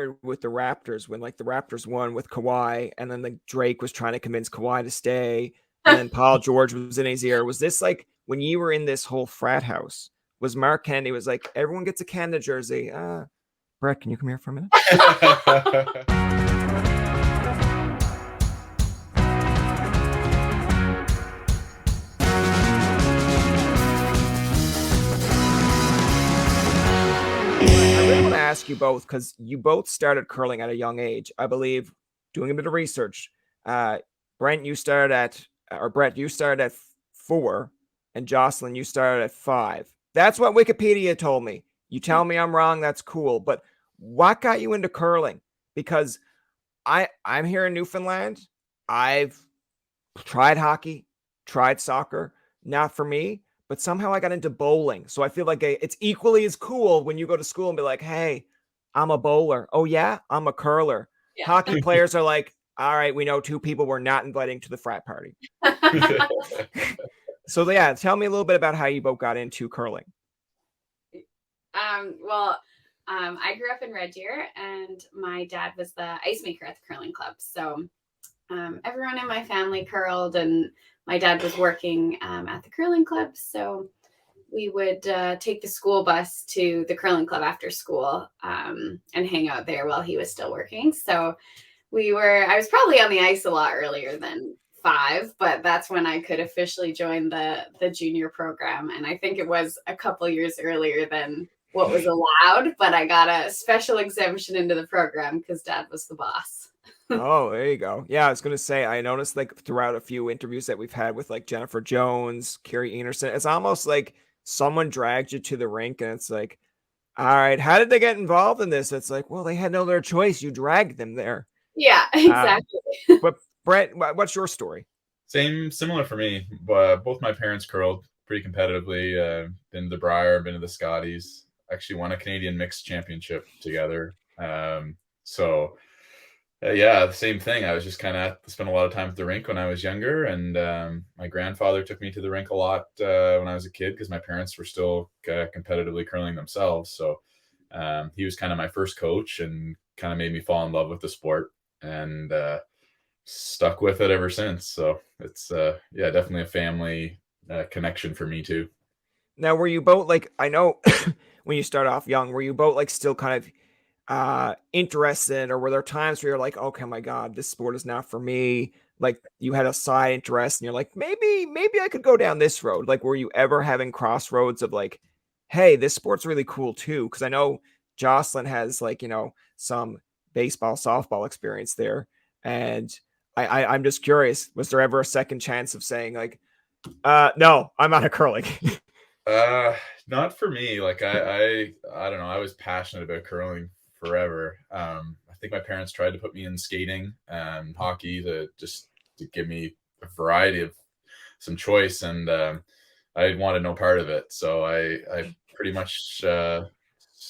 started with the Raptors when like the Raptors won with Kawhi, and then like Drake was trying to convince Kawhi to stay, and then Paul George was in his ear. Was this like when you were in this whole frat house? Was Mark Kennedy was like everyone gets a Canada jersey? Brett, can you come here for a minute? Ask you both because you both started curling at a young age. I believe doing a bit of research. Brett, you started at 4, and Jocelyn, you started at 5. That's what Wikipedia told me. You tell me I'm wrong, that's cool. But what got you into curling? Because I'm here in Newfoundland. I've tried hockey, tried soccer, not for me. But somehow I got into bowling. So I feel like it's equally as cool when you go to school and be like, hey, I'm a bowler. Oh, yeah, I'm a curler. Yeah. Hockey players are like, all right, we know 2 people we're not inviting to the frat party. So, yeah, tell me a little bit about how you both got into curling. I grew up in Red Deer, and my dad was the ice maker at the curling club. So everyone in my family curled, and my dad was working at the curling club, so we would take the school bus to the curling club after school and hang out there while he was still working. So I was probably on the ice a lot earlier than 5, but that's when I could officially join the junior program. And I think it was a couple years earlier than what was allowed, but I got a special exemption into the program because Dad was the boss. Oh, there you go. Yeah, I was going to say, I noticed like throughout a few interviews that we've had with like Jennifer Jones, Carrie Enerson, it's almost like someone dragged you to the rink and it's like, all right, how did they get involved in this? It's like, well, they had no other choice. You dragged them there. Yeah, exactly. But Brett, what's your story? Similar for me. Both my parents curled pretty competitively. Been to the Briar, been to the Scotties. Actually won a Canadian mixed championship together. Yeah, the same thing. I was just kind of spent a lot of time at the rink when I was younger, and my grandfather took me to the rink a lot when I was a kid because my parents were still competitively curling themselves. So he was kind of my first coach and kind of made me fall in love with the sport, and stuck with it ever since. So it's definitely a family connection for me too. Now, were you both like, I know when you start off young, were you both like still kind of interested, or were there times where you're like, okay, my God, this sport is not for me? Like you had a side interest and you're like, maybe I could go down this road. Like, were you ever having crossroads of like, hey, this sport's really cool too? Because I know Jocelyn has like, some baseball, softball experience there. And I'm just curious, was there ever a second chance of saying like, no, I'm out of curling? Not for me. Like I don't know. I was passionate about curling forever. I think my parents tried to put me in skating and hockey to give me a variety of some choice, and I wanted no part of it. So I pretty much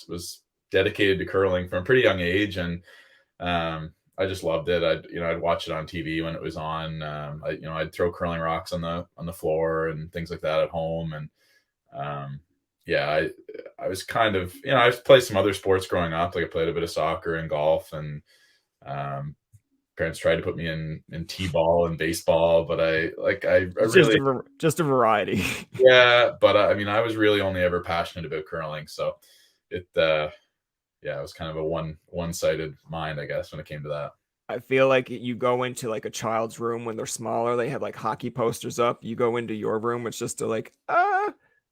was dedicated to curling from a pretty young age, and I just loved it. I'd watch it on TV when it was on. I'd throw curling rocks on the floor and things like that at home, and I was kind of, I've played some other sports growing up. Like I played a bit of soccer and golf, and parents tried to put me in t-ball and baseball, but I really just a variety. Yeah, but I was really only ever passionate about curling, so it was kind of a one-sided mind, I guess, when it came to that. I feel like you go into like a child's room when they're smaller, they have like hockey posters up. You go into your room, it's just to like,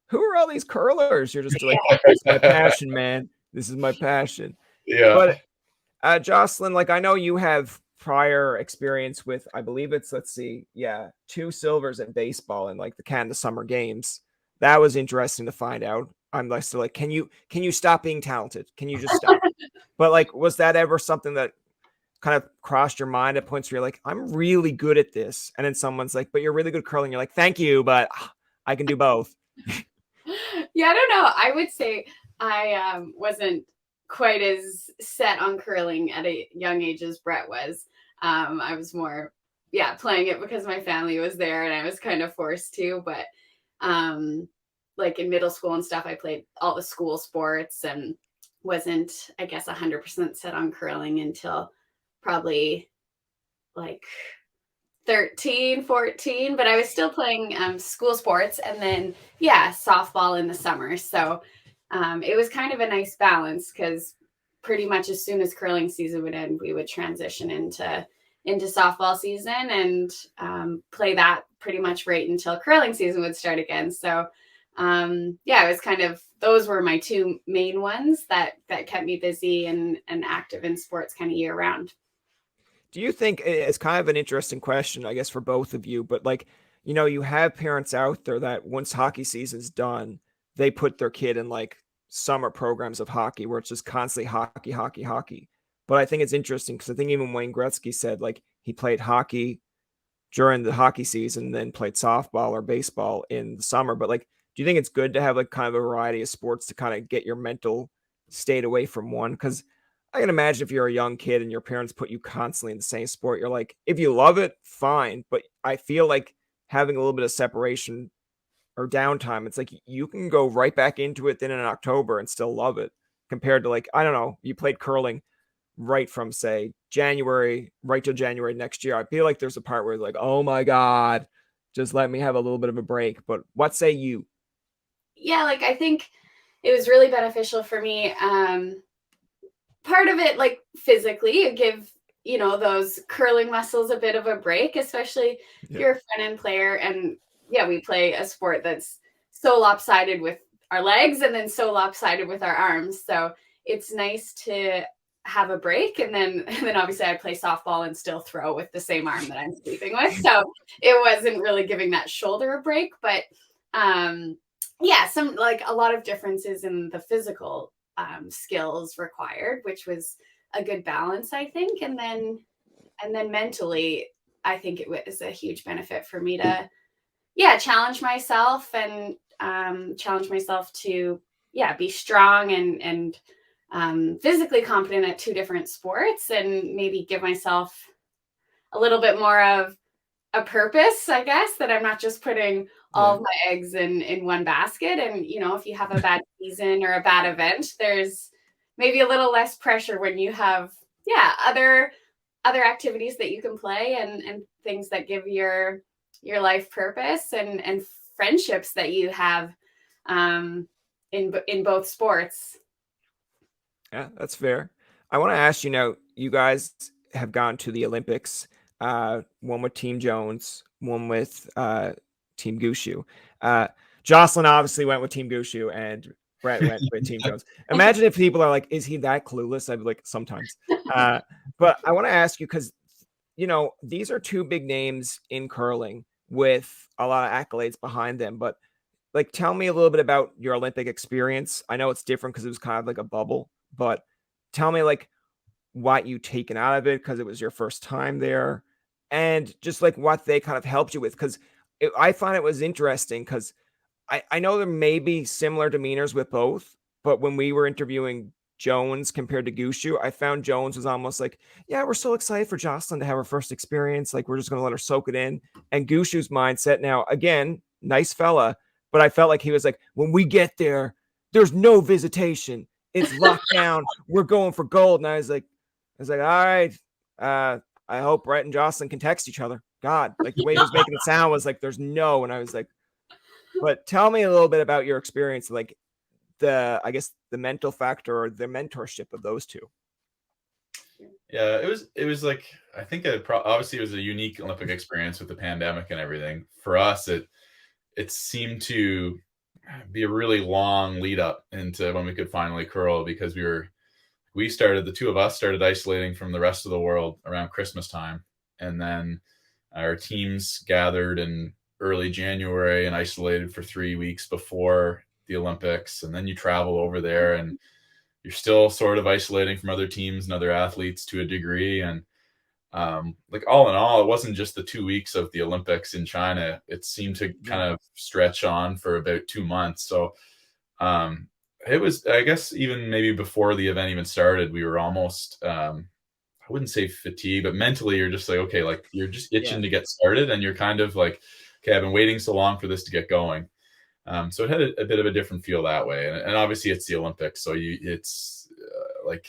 who are all these curlers? You're just like, this is my passion, man. This is my passion. Yeah. But Jocelyn, like I know you have prior experience with, I believe it's, 2 silvers in baseball in like the Canada Summer Games. That was interesting to find out. I'm like, can you stop being talented? Can you just stop? But like, was that ever something that kind of crossed your mind at points where you're like, I'm really good at this, and then someone's like, but you're really good at curling. You're like, thank you, but I can do both. Yeah, I don't know. I would say I wasn't quite as set on curling at a young age as Brett was. I was more, playing it because my family was there and I was kind of forced to. But like in middle school and stuff, I played all the school sports and wasn't, I guess, 100% set on curling until probably like 13, 14, but I was still playing school sports, and then softball in the summer. So it was kind of a nice balance, because pretty much as soon as curling season would end, we would transition into softball season, and play that pretty much right until curling season would start again. So it was kind of, those were my two main ones that kept me busy and active in sports kind of year round. Do you think, it's kind of an interesting question, I guess, for both of you, but like, you have parents out there that once hockey season's done, they put their kid in like summer programs of hockey where it's just constantly hockey, hockey, hockey. But I think it's interesting because I think even Wayne Gretzky said like he played hockey during the hockey season and then played softball or baseball in the summer. But like, do you think it's good to have like kind of a variety of sports to kind of get your mental state away from one? Because I can imagine if you're a young kid and your parents put you constantly in the same sport, you're like, if you love it, fine. But I feel like having a little bit of separation or downtime, it's like you can go right back into it then in October and still love it, compared to like, I don't know, you played curling right from say January right till January next year. I feel like there's a part where it's like, oh my God, just let me have a little bit of a break. But what say you? Yeah, like I think it was really beneficial for me. Part of it, like physically, you give, those curling muscles a bit of a break, especially if you're a front end player. And we play a sport that's so lopsided with our legs and then so lopsided with our arms. So it's nice to have a break. And then obviously I play softball and still throw with the same arm that I'm sleeping with. So it wasn't really giving that shoulder a break, but some, like, a lot of differences in the physical skills required, which was a good balance, I think. And then mentally, I think it was a huge benefit for me to, challenge myself and challenge myself to, be strong and physically competent at two different sports, and maybe give myself a little bit more of a purpose, I guess, that I'm not just putting all of my eggs in one basket. And, if you have a bad season or a bad event, there's maybe a little less pressure when you have, other activities that you can play, and things that give your life purpose, and friendships that you have in both sports. Yeah, that's fair. I want to ask you now, you guys have gone to the Olympics, one with Team Jones, one with Team Gushu. Jocelyn obviously went with Team Gushu and Brett went with Team Jones. Imagine if people are like, is he that clueless? I'd be like, sometimes. But I want to ask you, because, these are two big names in curling with a lot of accolades behind them. But like, tell me a little bit about your Olympic experience. I know it's different because it was kind of like a bubble, but tell me like what you taken out of it because it was your first time there, and just like what they kind of helped you with. Because I find it was interesting because I know there may be similar demeanors with both, but when we were interviewing Jones compared to Gushu, I found Jones was almost like, yeah, we're so excited for Jocelyn to have her first experience. Like, we're just going to let her soak it in. And Gushu's mindset now, again, nice fella, but I felt like he was like, when we get there, there's no visitation. It's locked down. We're going for gold. And I was like, all right. I hope Brett and Jocelyn can text each other. God, like the way he was making it sound was like, there's no. And I was like, but tell me a little bit about your experience, like I guess the mental factor or the mentorship of those two. Yeah, it was like, I think obviously it was a unique Olympic experience with the pandemic and everything. For us, it seemed to be a really long lead up into when we could finally curl, because the two of us started isolating from the rest of the world around Christmas time. And then our teams gathered in early January and isolated for 3 weeks before the Olympics. And then you travel over there and you're still sort of isolating from other teams and other athletes to a degree. And like, all in all, it wasn't just the 2 weeks of the Olympics in China. It seemed to kind of stretch on for about 2 months. So it was, I guess, even maybe before the event even started, we were almost, I wouldn't say fatigued, but mentally you're just like, okay, like you're just itching to get started, and you're kind of like, okay, I've been waiting so long for this to get going. So it had a bit of a different feel that way. And obviously it's the Olympics. So it's like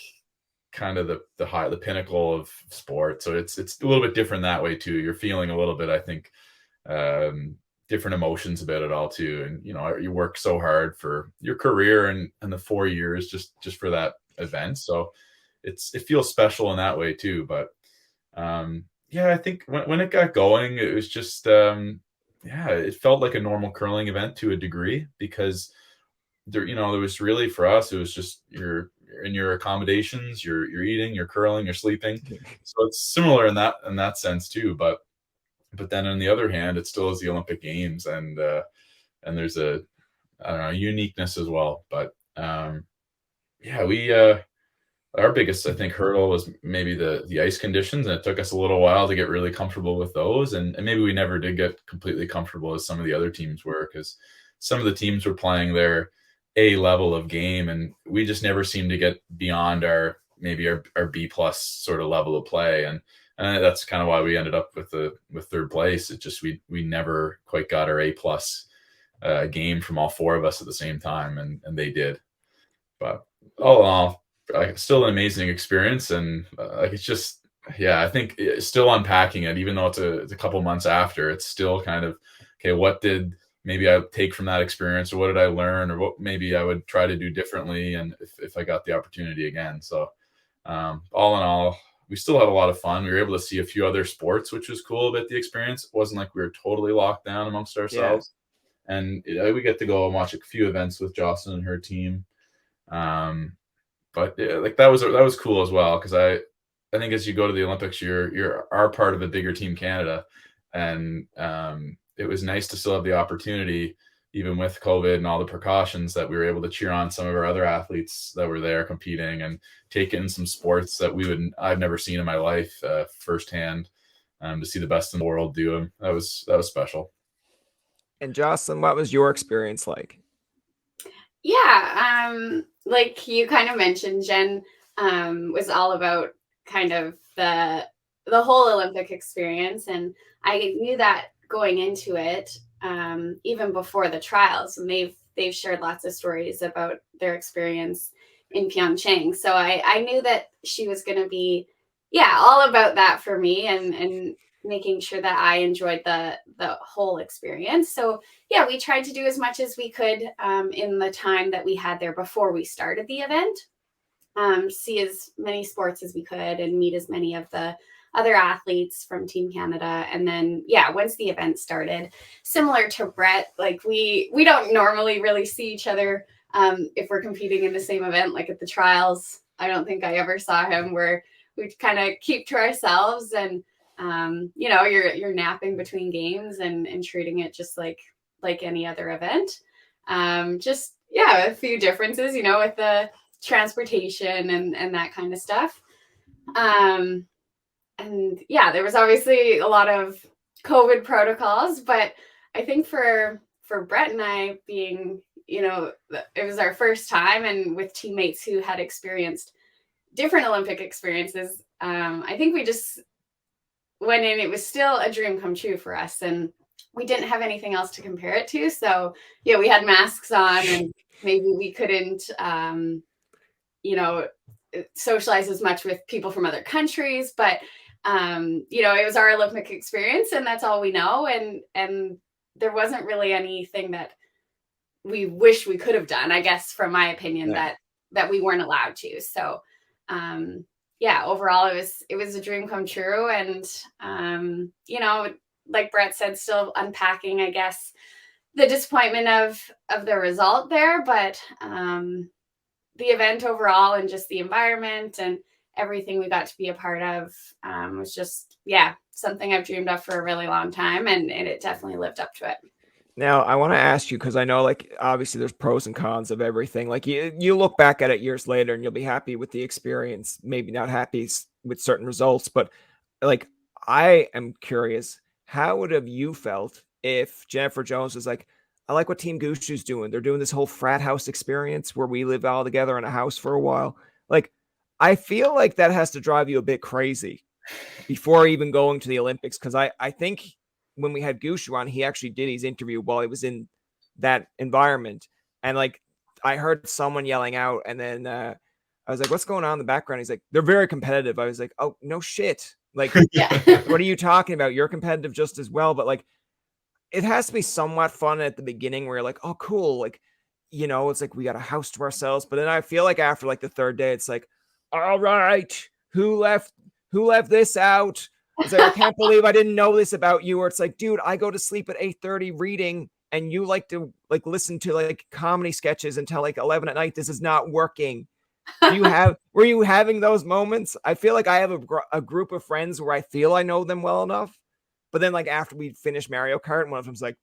kind of the pinnacle of sport. So it's a little bit different that way too. You're feeling a little bit, I think, different emotions about it all too. And you work so hard for your career and the 4 years just for that event. So it feels special in that way too. But yeah, I think when it got going, it was just it felt like a normal curling event to a degree, because there was really, for us, it was just you're in your accommodations, you're eating, you're curling, you're sleeping. So it's similar in that sense too. But then on the other hand, it still is the Olympic Games, and there's a, I don't know, uniqueness as well. But yeah, we our biggest, I think, hurdle was maybe the ice conditions, and it took us a little while to get really comfortable with those, and maybe we never did get completely comfortable as some of the other teams were, because some of the teams were playing their A level of game, and we just never seemed to get beyond our B plus sort of level of play, and that's kind of why we ended up with third place. It just we never quite got our A plus game from all four of us at the same time, and they did. But all in all, still an amazing experience, and it's just, yeah, I think still unpacking it, even though it's a couple months after, it's still kind of, okay, what did maybe I take from that experience, or what did I learn, or what maybe I would try to do differently, and if I got the opportunity again. So all in all, we still had a lot of fun. We were able to see a few other sports, which was cool about the experience. It wasn't like we were totally locked down amongst ourselves. Yeah. And we get to go and watch a few events with Jocelyn and her team. But yeah, like that was cool as well, because I think as you go to the Olympics, you're part of a bigger Team Canada, and it was nice to still have the opportunity, even with COVID and all the precautions, that we were able to cheer on some of our other athletes that were there competing, and take in some sports that I've never seen in my life firsthand, to see the best in the world do them. That was special. And Jocelyn, what was your experience like? Yeah, like you kind of mentioned, Jen, was all about kind of the whole Olympic experience, and I knew that going into it, even before the trials, and they've shared lots of stories about their experience in Pyeongchang. So I knew that she was going to be, all about that for me, and making sure that I enjoyed the whole experience. So yeah, we tried to do as much as we could in the time that we had there before we started the event. See as many sports as we could, and meet as many of the other athletes from Team Canada. And then, once the event started, similar to Brett, like we don't normally really see each other if we're competing in the same event. Like at the trials, I don't think I ever saw him, where we kind of keep to ourselves, and you're napping between games and treating it just like any other event. Just a few differences, with the transportation and that kind of stuff. And there was obviously a lot of COVID protocols, but I think for Brett and I, being, it was our first time, and with teammates who had experienced different Olympic experiences, I think we just went in. It was still a dream come true for us, and we didn't have anything else to compare it to. So we had masks on, and maybe we couldn't, socialize as much with people from other countries, but it was our Olympic experience, and that's all we know. And there wasn't really anything that we wish we could have done, I guess, from my opinion, that we weren't allowed to. So, overall, it was a dream come true. And, like Brett said, still unpacking, I guess, the disappointment of the result there, but the event overall, and just the environment and everything we got to be a part of, was just, something I've dreamed of for a really long time, and it definitely lived up to it. Now, I want to ask you, because I know, like, obviously there's pros and cons of everything. Like, you look back at it years later and you'll be happy with the experience, maybe not happy with certain results, but like, I am curious, how would have you felt if Jennifer Jones was like, I like what Team Gushu's doing. They're doing this whole frat house experience where we live all together in a house for a while. Like, I feel like that has to drive you a bit crazy before even going to the Olympics. Because I think when we had Gushu on, he actually did his interview while he was in that environment. And like, I heard someone yelling out, and then I was like, what's going on in the background? He's like, they're very competitive. I was like, oh, no shit. Like, Yeah. what are you talking about? You're competitive just as well. But like, it has to be somewhat fun at the beginning where you're like, oh, cool. Like, you know, it's like we got a house to ourselves. But then I feel like after like the third day, it's like, all right, who left this out? It's like, I can't believe I didn't know this about you. Or it's like, dude, I go to sleep at 8:30 reading, and you like to like listen to like comedy sketches until like 11 at night. This is not working. Were you having those moments? I feel like I have a group of friends where I feel I know them well enough. But then like after we finish Mario Kart, one of them's like,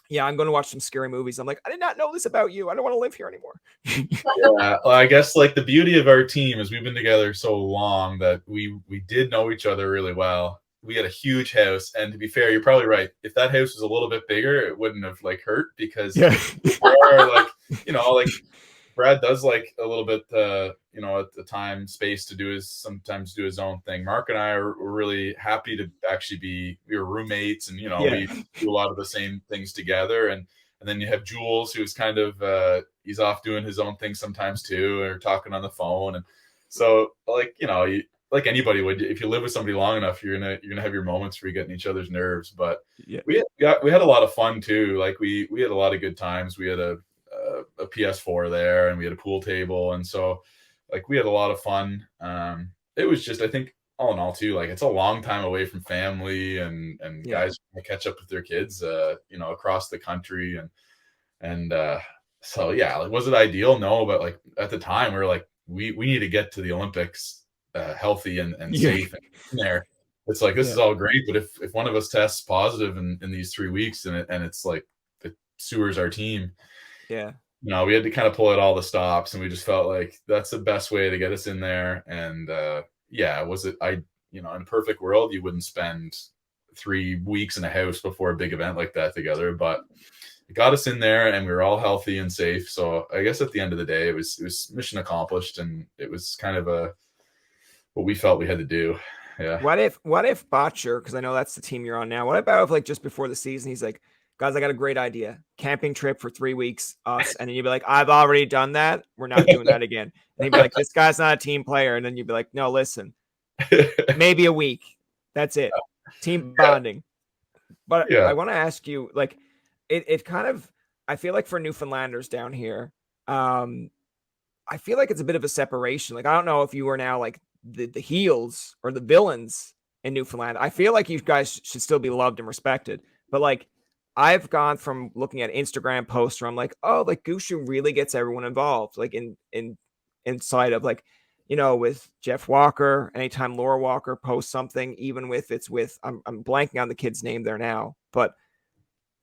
yeah, I'm going to watch some scary movies. I'm like, I did not know this about you. I don't want to live here anymore. Yeah, well, I guess like the beauty of our team is we've been together so long that we did know each other really well. We had a huge house, and to be fair, you're probably right. If that house was a little bit bigger, it wouldn't have like hurt because Yeah. there are like, you know, like Brad does like a little bit, you know, at the time space to sometimes do his own thing. Mark and I were really happy to actually we were roommates, and, you know, we do a lot of the same things together. And then you have Jules, who's kind of, he's off doing his own thing sometimes too, or talking on the phone. And so like, you know, like anybody would, if you live with somebody long enough, you're gonna have your moments where you get in each other's nerves. But we had a lot of fun too. Like we had a lot of good times. We had a PS4 there, and we had a pool table, and so like we had a lot of fun. It was just, I think, all in all too, like it's a long time away from family, and guys catch up with their kids, you know, across the country, and so yeah, like was it ideal? No, but like at the time we were like, we need to get to the Olympics healthy and safe and in there. It's like, this is all great, but if one of us tests positive in these 3 weeks, and it's like it sewers our team. Yeah. You know, we had to kind of pull out all the stops, and we just felt like that's the best way to get us in there. And you know, in a perfect world, you wouldn't spend 3 weeks in a house before a big event like that together, but it got us in there, and we were all healthy and safe. So I guess at the end of the day, it was mission accomplished, and it was kind of what we felt we had to do. Yeah. What if Bottcher, because I know that's the team you're on now, what about if like just before the season, he's like, guys, I got a great idea. Camping trip for 3 weeks, us. And then you'd be like, I've already done that. We're not doing that again. And he'd be like, this guy's not a team player. And then you'd be like, no, listen, maybe a week. That's it. Team bonding. But I want to ask you, like, it kind of, I feel like for Newfoundlanders down here, I feel like it's a bit of a separation. Like, I don't know if you are now like the heels or the villains in Newfoundland. I feel like you guys should still be loved and respected. But like, I've gone from looking at Instagram posts where I'm like, oh, like Gushu really gets everyone involved, like inside of like, you know, with Jeff Walker, anytime Laura Walker posts something, even with I'm blanking on the kid's name there now, but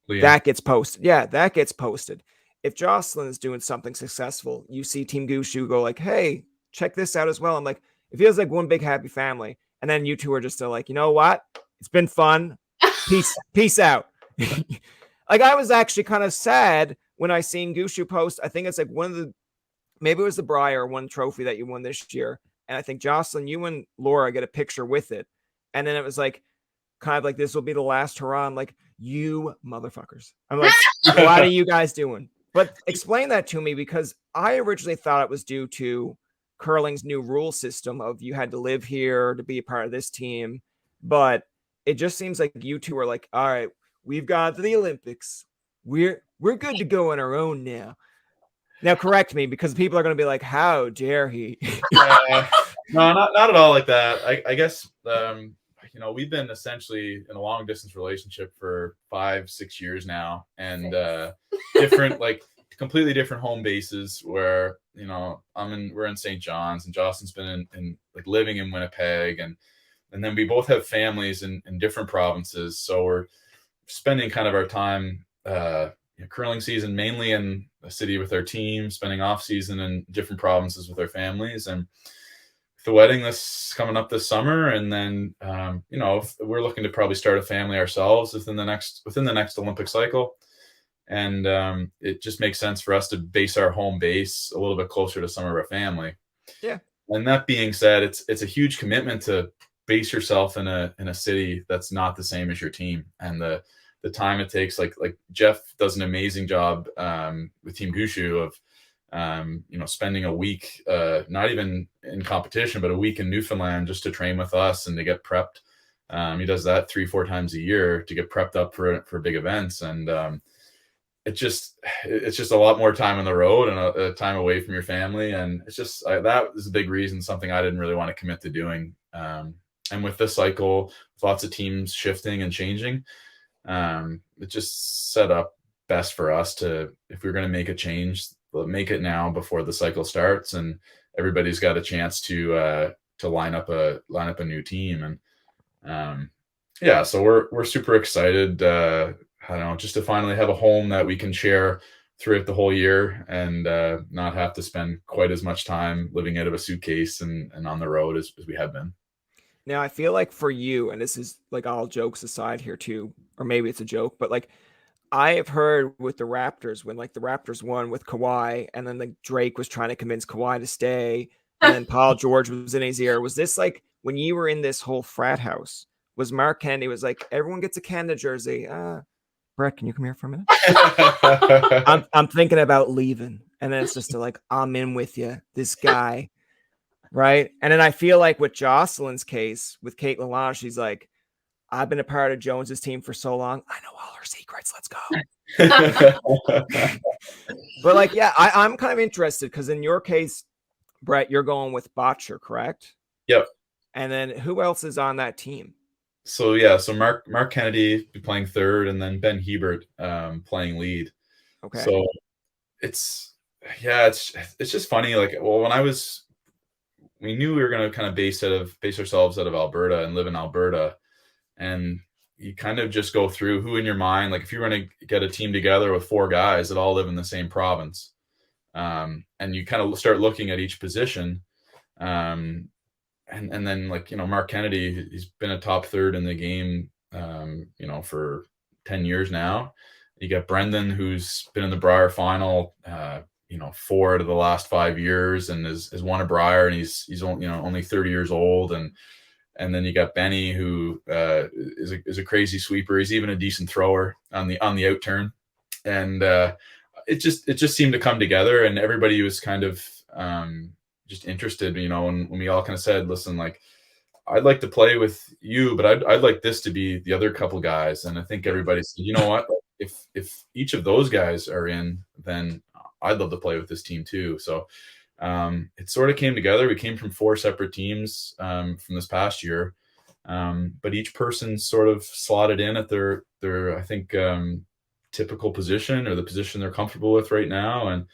Liam. That gets posted. Yeah, that gets posted. If Jocelyn is doing something successful, you see Team Gushu go like, hey, check this out as well. I'm like, it feels like one big happy family. And then you two are just still like, you know what? It's been fun. Peace out. Like, I was actually kind of sad when I seen Gushu post. I think it's like maybe it was the Briar one trophy that you won this year. And I think Jocelyn, you and Laura get a picture with it. And then it was like, kind of like, this will be the last hurrah. I'm like, you motherfuckers. I'm like, what are you guys doing? But explain that to me, because I originally thought it was due to curling's new rule system of you had to live here to be a part of this team. But it just seems like you two are like, all right, we've got the Olympics. We're good to go on our own now. Now correct me, because people are going to be like, how dare he? No, not at all like that. I guess, you know, we've been essentially in a long distance relationship for 5-6 years now, and different, like completely different home bases where, you know, we're in St. John's, and Jocelyn's been in like living in Winnipeg, and then we both have families in different provinces. So we're spending kind of our time, curling season mainly in a city with our team, spending off season in different provinces with our families, and the wedding this coming up this summer. And then, you know, we're looking to probably start a family ourselves within the next Olympic cycle. And it just makes sense for us to base our home base a little bit closer to some of our family. Yeah. And that being said, it's a huge commitment to base yourself in a city that's not the same as your team, and the time it takes. Like Jeff does an amazing job with Team Gushu of spending a week, not even in competition, but a week in Newfoundland just to train with us and to get prepped. He does that 3-4 times a year to get prepped up for big events. And it's just a lot more time on the road and a time away from your family. And it's just, that was a big reason, something I didn't really want to commit to doing. And with this cycle, with lots of teams shifting and changing, it just set up best for us to, if we're going to make a change, make it now before the cycle starts and everybody's got a chance to line up a new team. And so we're super excited. I don't know, just to finally have a home that we can share throughout the whole year and not have to spend quite as much time living out of a suitcase and on the road as we have been. Now, I feel like for you, and this is like all jokes aside here too, or maybe it's a joke, but like I have heard with the Raptors when like the Raptors won with Kawhi and then like Drake was trying to convince Kawhi to stay and then Paul George was in his ear. Was this like when you were in this whole frat house, was Mark Kennedy was like, everyone gets a Canada jersey. Brett, can you come here for a minute? I'm thinking about leaving. And then it's just like, I'm in with you, this guy. Right. And then I feel like with Jocelyn's case with Kate Lalonde, she's like, I've been a part of Jones's team for so long. I know all her secrets. Let's go. But like, yeah, I'm kind of interested because in your case, Brett, you're going with Bottcher, correct? Yep. And then who else is on that team? So Mark Kennedy be playing third, and then Ben Hebert playing lead. Okay. So it's just funny. Like, well, we knew we were going to kind of base ourselves out of Alberta and live in Alberta, and you kind of just go through who in your mind, like if you're going to get a team together with 4 guys that all live in the same province, and you kind of start looking at each position. And then like, Mark Kennedy, he's been a top third in the game, for 10 years now. You got Brendan, who's been in the Brier final, 4 out of the last 5 years and has won a Brier, and he's only 30 years old. And then you got Benny, who is a crazy sweeper. He's even a decent thrower on the out turn. And it just seemed to come together, and everybody was kind of just interested, when we all kind of said, listen, like, I'd like to play with you, but I'd like this to be the other couple guys. And I think everybody said, you know what, if each of those guys are in, then I'd love to play with this team too. So it sort of came together. We came from 4 separate teams from this past year, but each person sort of slotted in at their I think typical position, or the position they're comfortable with right now. And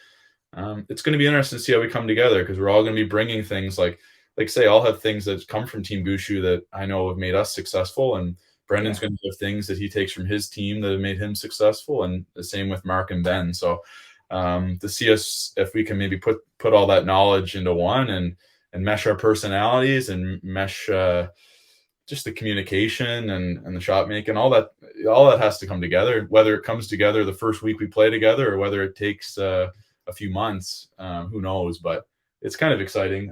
it's going to be interesting to see how we come together, because we're all going to be bringing things like say, I'll have things that come from Team Gushu that I know have made us successful, and Brendan's going to have things that he takes from his team that have made him successful, and the same with Mark and Ben. So to see us, if we can maybe put all that knowledge into one and mesh our personalities and mesh just the communication and the shot making, all that has to come together. Whether it comes together the first week we play together, or whether it takes a few months, who knows? But it's kind of exciting.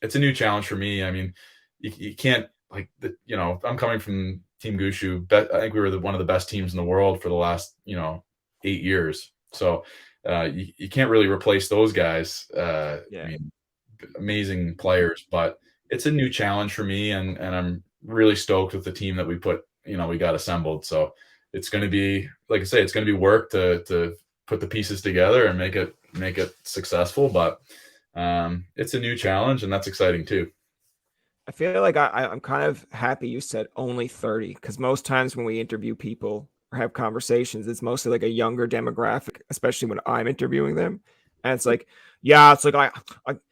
It's a new challenge for me. I mean, you can't, like, I'm coming from Team Gushu. I think we were one of the best teams in the world for the last 8 years. So you can't really replace those guys. I mean, amazing players, but it's a new challenge for me, and I'm really stoked with the team that we got assembled. So it's going to be, like I say, it's going to be work to put the pieces together and make it successful. But it's a new challenge, and that's exciting too. I feel like I'm kind of happy you said only 30, because most times when we interview people or have conversations, it's mostly like a younger demographic, especially when I'm interviewing them. And it's like, yeah, it's like I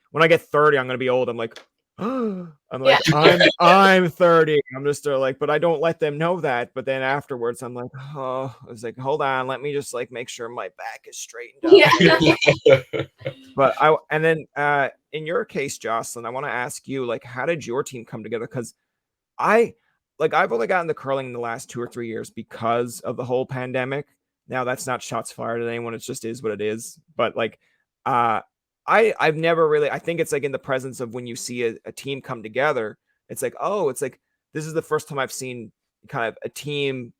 when I get 30, I'm gonna be old. I'm like, I'm like, I'm 30. I'm just like, but I don't let them know that. But then afterwards, I'm like, oh, I was like, hold on, let me just like make sure my back is straightened up. But in your case, Jocelyn, I want to ask you, like, how did your team come together? Because I've only gotten the curling in the last 2 or 3 years because of the whole pandemic. Now that's not shots fired at anyone. It just is what it is. But like, I've never really, I think it's like in the presence of when you see a team come together, it's like, oh, it's like, this is the first time I've seen kind of a team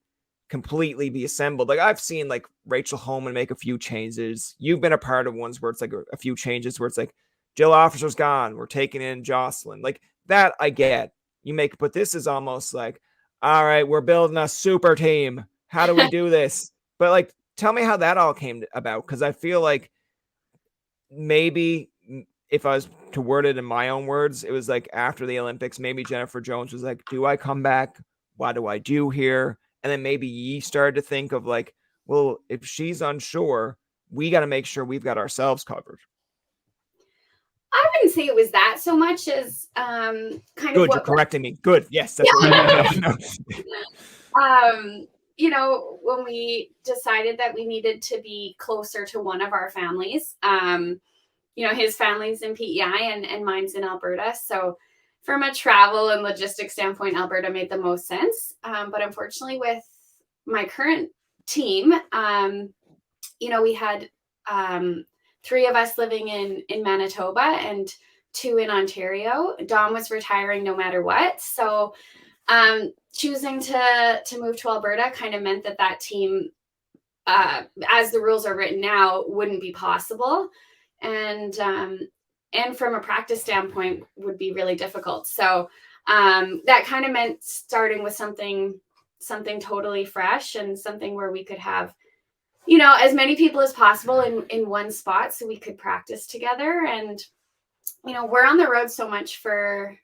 completely be assembled. Like I've seen like Rachel Holman make a few changes. You've been a part of ones where it's like a few changes where it's like Jill Officer's gone, we're taking in Jocelyn. Like that I get. You make, but this is almost like, all right, we're building a super team. How do we do this? But like, tell me how that all came about, because I feel like maybe if I was to word it in my own words, it was like after the Olympics, maybe Jennifer Jones was like, do I come back? What do I do here? And then maybe ye started to think of like, well, if she's unsure, we got to make sure we've got ourselves covered. I wouldn't say it was that so much as kind Good, of what you're correcting me. Good. Yes, that's what you know, when we decided that we needed to be closer to one of our families, you know, his family's in PEI and mine's in Alberta. So from a travel and logistics standpoint, Alberta made the most sense. But unfortunately with my current team, you know, we had 3 of us living in Manitoba and 2 in Ontario. Dom was retiring no matter what. So choosing to move to Alberta kind of meant that team, as the rules are written now, wouldn't be possible. And from a practice standpoint would be really difficult. So that kind of meant starting with something totally fresh and something where we could have, you know, as many people as possible in one spot so we could practice together. And, you know, we're on the road so much for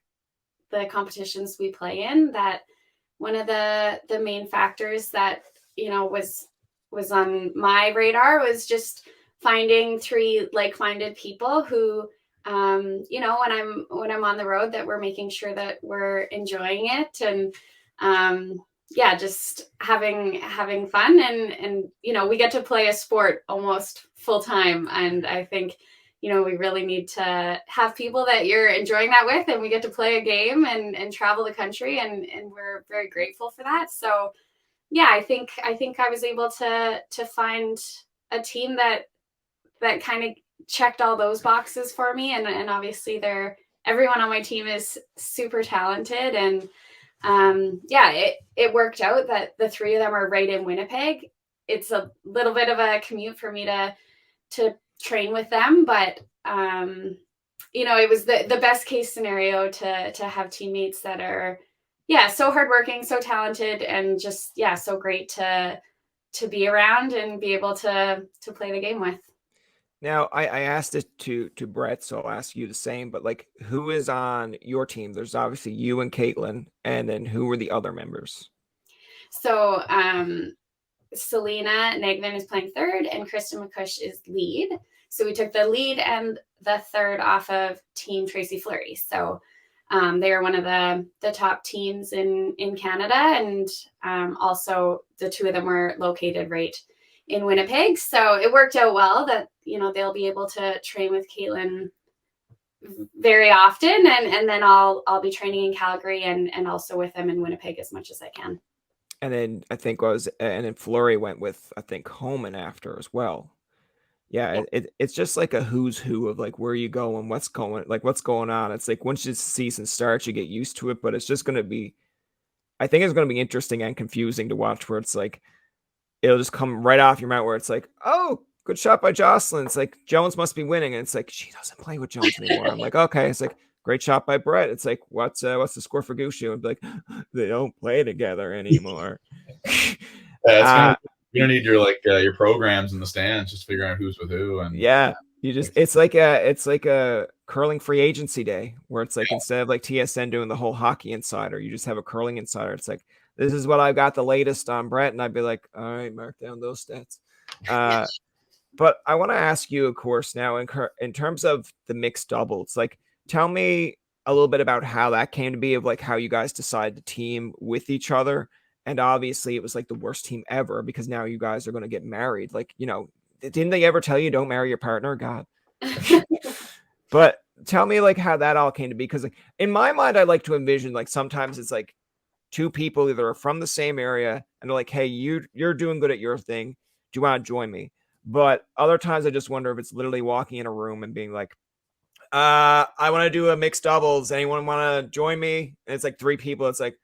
the competitions we play in that one of the main factors that, you know, was on my radar was just finding 3 like-minded people who, you know, when I'm on the road, that we're making sure that we're enjoying it and, yeah, just having fun and, you know, we get to play a sport almost full time. And I think, you know, we really need to have people that you're enjoying that with, and we get to play a game and travel the country. And we're very grateful for that. So yeah, I think I was able to find a team that kind of checked all those boxes for me. And obviously everyone on my team is super talented. And yeah, it worked out that the 3 of them are right in Winnipeg. It's a little bit of a commute for me to train with them, but you know, it was the best case scenario to have teammates that are, yeah, so hardworking, so talented, and just, yeah, so great to be around and be able to play the game with. Now, I asked it to Brett, so I'll ask you the same, but like, who is on your team? There's obviously you and Caitlin, and then who are the other members? So Selena Negman is playing third, and Kristen McCush is lead. So we took the lead and the third off of Team Tracy Fleury. So they are one of the top teams in Canada, and also the 2 of them were located right in Winnipeg. So it worked out well that, you know, they'll be able to train with Caitlin very often, and then I'll be training in Calgary and also with them in Winnipeg as much as I can. And then I think and then Fleury went with, I think, Holman after as well. Yeah, it's just like a who's who of like where you go and what's going on. It's like once the season starts, you get used to it, but it's just going to be, I think it's going to be interesting and confusing to watch, where it's like it'll just come right off your mouth where it's like, oh, good shot by Jocelyn. It's like Jones must be winning, and it's like she doesn't play with Jones anymore. I'm like, okay. It's like great shot by Brett. It's like what's the score for Gushu? And be like, they don't play together anymore. Yeah, you're gonna need your programs in the stands, just figuring out who's with who. And yeah, you just it's like a curling free agency day where it's like instead of like TSN doing the whole hockey insider, you just have a curling insider. It's like, this is what I've got the latest on Brett, and I'd be like, all right, mark down those stats. But I want to ask you, of course, now in terms of the mixed doubles, like tell me a little bit about how that came to be, of like how you guys decided to team with each other. And obviously it was like the worst team ever because now you guys are going to get married. Like, you know, didn't they ever tell you don't marry your partner? God. But tell me like how that all came to be. Because like, in my mind, I like to envision like sometimes it's like 2 people either are from the same area and they're like, hey, you're doing good at your thing. Do you want to join me? But other times I just wonder if it's literally walking in a room and being like, I want to do a mixed doubles. Anyone want to join me? And it's like 3 people. It's like,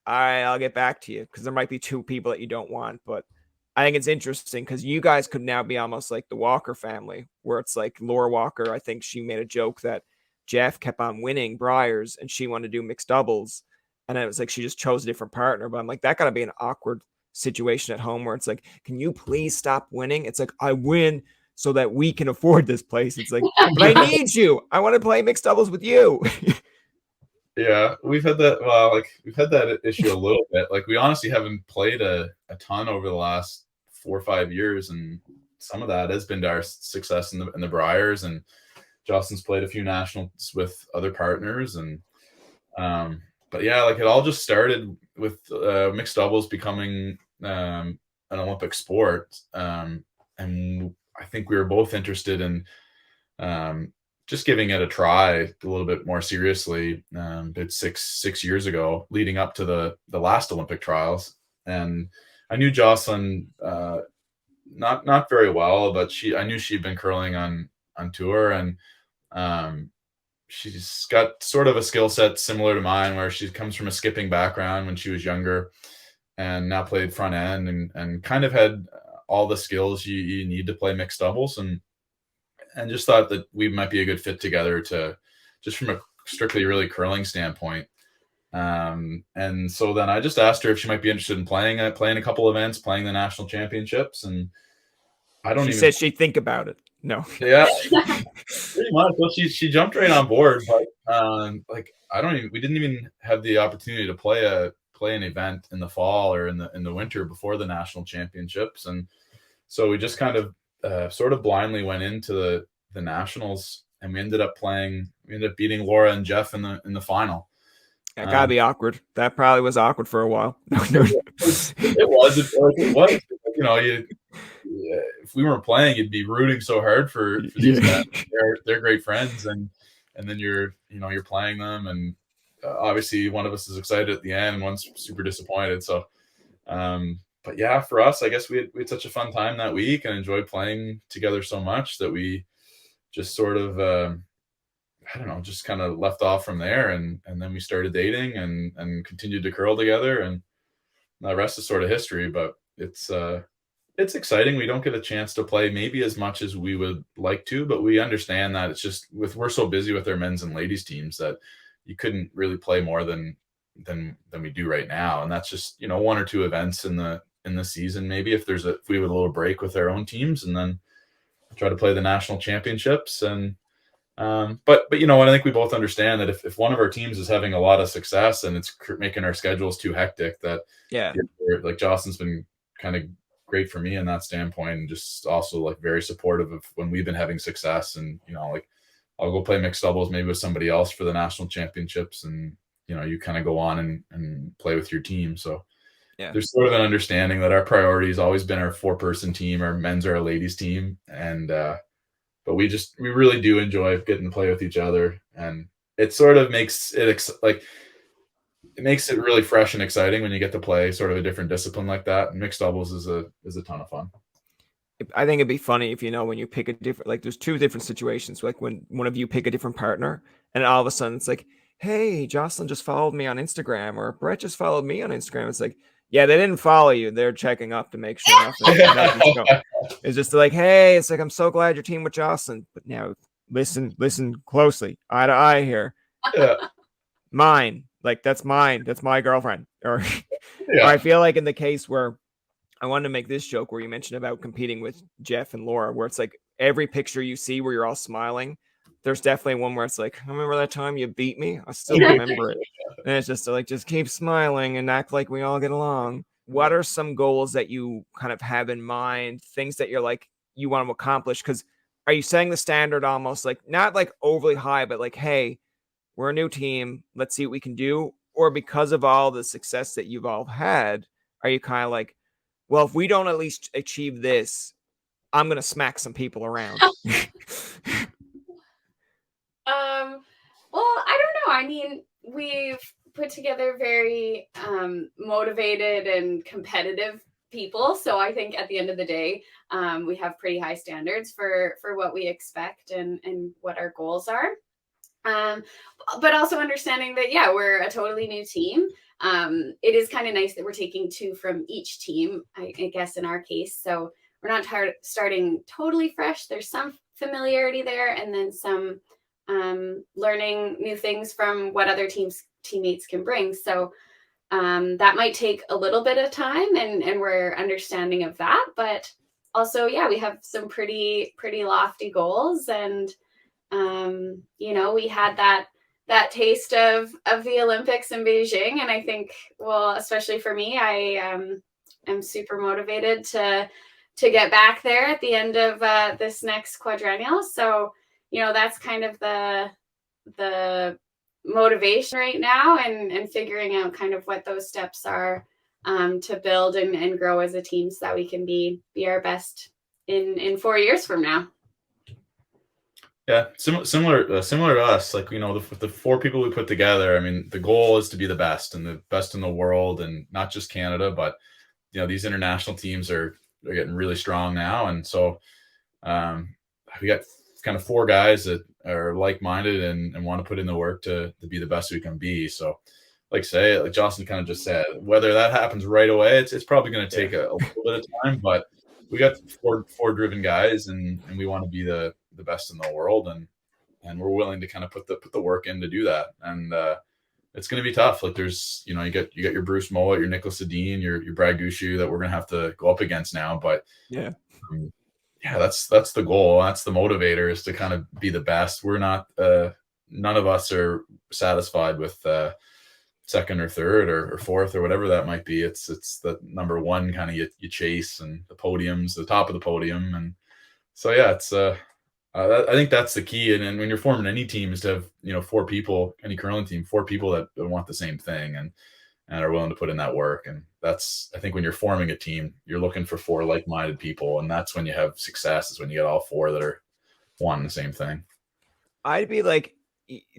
all right, I'll get back to you, because there might be two people that you don't want. But I think it's interesting because you guys could now be almost like the Walker family, where it's like Laura Walker. I think she made a joke that Jeff kept on winning Briars and she wanted to do mixed doubles. And it was like she just chose a different partner. But I'm like, that got to be an awkward situation at home where it's like, can you please stop winning? It's like, I win so that we can afford this place. It's like, but I need you. I want to play mixed doubles with you. Yeah, we've had that. Well, like we've had that issue a little bit. Like we honestly haven't played a ton over the last 4 or 5 years, and some of that has been to our success in the Briars. And Jocelyn's played a few nationals with other partners, and but yeah, like it all just started with mixed doubles becoming an Olympic sport, and I think we were both interested in just giving it a try a little bit more seriously. It's six years ago, leading up to the last Olympic trials, and I knew Jocelyn not very well, but I knew she'd been curling on tour, and she's got sort of a skill set similar to mine, where she comes from a skipping background when she was younger, and now played front end, and kind of had all the skills you need to play mixed doubles, and just thought that we might be a good fit together, to just from a strictly really curling standpoint. And so then I just asked her if she might be interested in playing a couple events, playing the national championships. And She said she'd think about it. No. Yeah, pretty much. Well, she jumped right on board, but like we didn't even have the opportunity to play an event in the fall or in the winter before the national championships. And so we just kind of sort of blindly went into the nationals, and we ended up beating Laura and Jeff in the final. That gotta be awkward. That probably was awkward for a while. It was. You know, if we weren't playing, you'd be rooting so hard for these guys. They're great friends, and then you're playing them, and obviously one of us is excited at the end, and one's super disappointed. So, but yeah, for us, I guess we had such a fun time that week and enjoyed playing together so much that we just sort of, I don't know, just kind of left off from there. And then we started dating and continued to curl together, and the rest is sort of history. But it's exciting. We don't get a chance to play maybe as much as we would like to, but we understand that it's just we're so busy with our men's and ladies teams that you couldn't really play more than we do right now. And that's just, 1 or 2 events in the season, maybe if we have a little break with our own teams, and then try to play the national championships. And but I think we both understand that if one of our teams is having a lot of success and it's making our schedules too hectic, that like Jocelyn's been kind of great for me in that standpoint, and just also like very supportive of when we've been having success. And like I'll go play mixed doubles maybe with somebody else for the national championships, and you kind of go on and play with your team. So there's sort of an understanding that our priority has always been our 4-person team, our men's or our ladies team. And but we really do enjoy getting to play with each other, and it sort of makes it really fresh and exciting when you get to play sort of a different discipline like that. And mixed doubles is a ton of fun. I think it'd be funny if, when you pick a different, like there's 2 different situations, like when one of you pick a different partner and all of a sudden it's like, hey, Jocelyn just followed me on Instagram, or Brett just followed me on Instagram. It's like, yeah, they didn't follow you. They're checking up to make sure nothing's going. It's just like, hey, it's like, I'm so glad you're team with Jocelyn, but now listen closely, eye to eye here. Yeah. Mine, like that's mine. That's my girlfriend. Or I feel like in the case where I wanted to make this joke where you mentioned about competing with Jeff and Laura, where it's like every picture you see where you're all smiling, there's definitely one where it's like, I remember that time you beat me. I still remember it. And it's just like, just keep smiling and act like we all get along. What are some goals that you kind of have in mind, things that you're like, you want to accomplish? Because are you setting the standard almost like, not like overly high, but like, hey, we're a new team, let's see what we can do? Or because of all the success that you've all had, are you kind of like, well, if we don't at least achieve this, I'm going to smack some people around? Well, I don't know. I mean, we've put together very motivated and competitive people. So I think at the end of the day, we have pretty high standards for what we expect and what our goals are. But also understanding that, yeah, we're a totally new team. It is kind of nice that we're taking 2 from each team, I guess, in our case. So we're not starting totally fresh. There's some familiarity there, and then some learning new things from what other teammates can bring. So that might take a little bit of time, and we're understanding of that. But also, yeah, we have some pretty lofty goals, and we had that taste of the Olympics in Beijing, and I think, well, especially for me, I am super motivated to get back there at the end of this next quadrennial. So that's kind of the motivation right now, and figuring out kind of what those steps are to build and grow as a team, so that we can be our best in 4 years from now. Yeah, similar to us. Like, the 4 people we put together, I mean, the goal is to be the best and the best in the world, and not just Canada, but these international teams are getting really strong now, and so we got kind of 4 guys that are like-minded and want to put in the work to be the best we can be. So, like Jocelyn kind of just said, whether that happens right away, it's probably going to take a little bit of time, but we got 4 driven guys, and we want to be the best in the world, and we're willing to kind of put the work in to do that. And it's going to be tough. Like, there's, you got your Bruce Mowat, your Nicholas Sedin, your Brad Gushu that we're going to have to go up against now. But yeah, that's the goal. That's the motivator, is to kind of be the best. We're not, none of us are satisfied with second or third or fourth or whatever that might be. It's the number one kind of you chase, and the podium's the top of the podium. And so, yeah, it's I think that's the key. And when you're forming any team, is to have 4 people, any curling team, 4 people that want the same thing and are willing to put in that work. And that's, I think, when you're forming a team, you're looking for 4 like-minded people, and that's when you have success, is when you get all 4 that are wanting the same thing. I'd be like,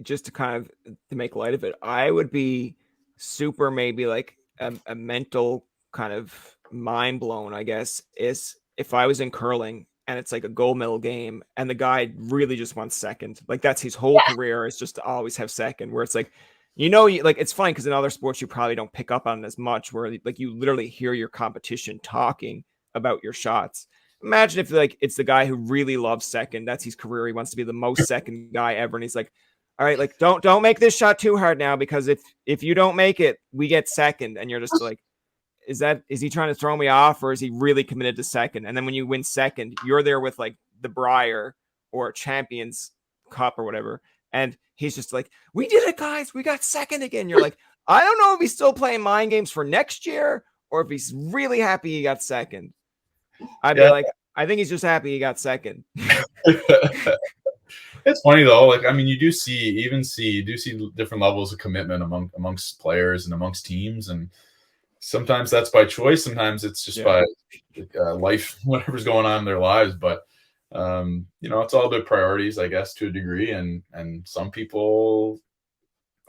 just to kind of to make light of it, I would be super, maybe like a mental kind of mind blown, I guess, is if I was in curling and it's like a gold medal game and the guy really just wants second. Like, that's his whole career, is just to always have second, where it's like, like, it's fine because in other sports you probably don't pick up on it as much, where like you literally hear your competition talking about your shots. Imagine if like it's the guy who really loves second. That's his career. He wants to be the most second guy ever. And he's like, all right, like, don't make this shot too hard now, because if you don't make it, we get second. And you're just like, is he trying to throw me off, or is he really committed to second? And then when you win second, you're there with like the Brier or Champions Cup or whatever. And he's just like, we did it, guys. We got second again. You're like, I don't know if he's still playing mind games for next year, or if he's really happy he got second. I'd be like, I think he's just happy he got second. It's funny though. Like, I mean, you do see different levels of commitment amongst players and amongst teams. And sometimes that's by choice. Sometimes it's just by life, whatever's going on in their lives. But it's all about priorities, I guess, to a degree. And some people,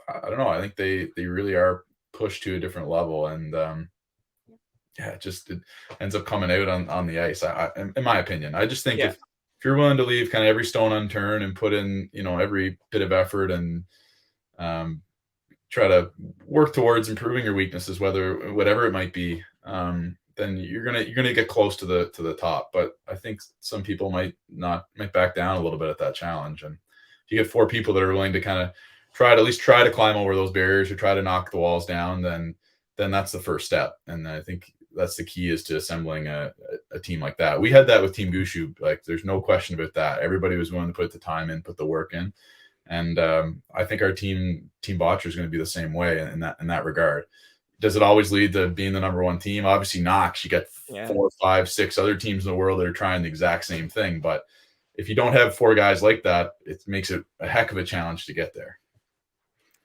I don't know, I think they really are pushed to a different level. And it ends up coming out on the ice. In my opinion, I just think if you're willing to leave kind of every stone unturned and put in, every bit of effort, and try to work towards improving your weaknesses, whatever it might be, then you're gonna get close to the top. But I think some people might back down a little bit at that challenge. And if you get 4 people that are willing to kind of try to climb over those barriers, or try to knock the walls down, then that's the first step. And I think that's the key, is to assembling a team like that. We had that with Team Gushu. Like, there's no question about that. Everybody was willing to put the time in, put the work in. And I think our Team Bottcher is going to be the same way in that regard. Does it always lead to being the number 1 team? Obviously not. You got 4, 5, 6 other teams in the world that are trying the exact same thing. But if you don't have 4 guys like that, it makes it a heck of a challenge to get there.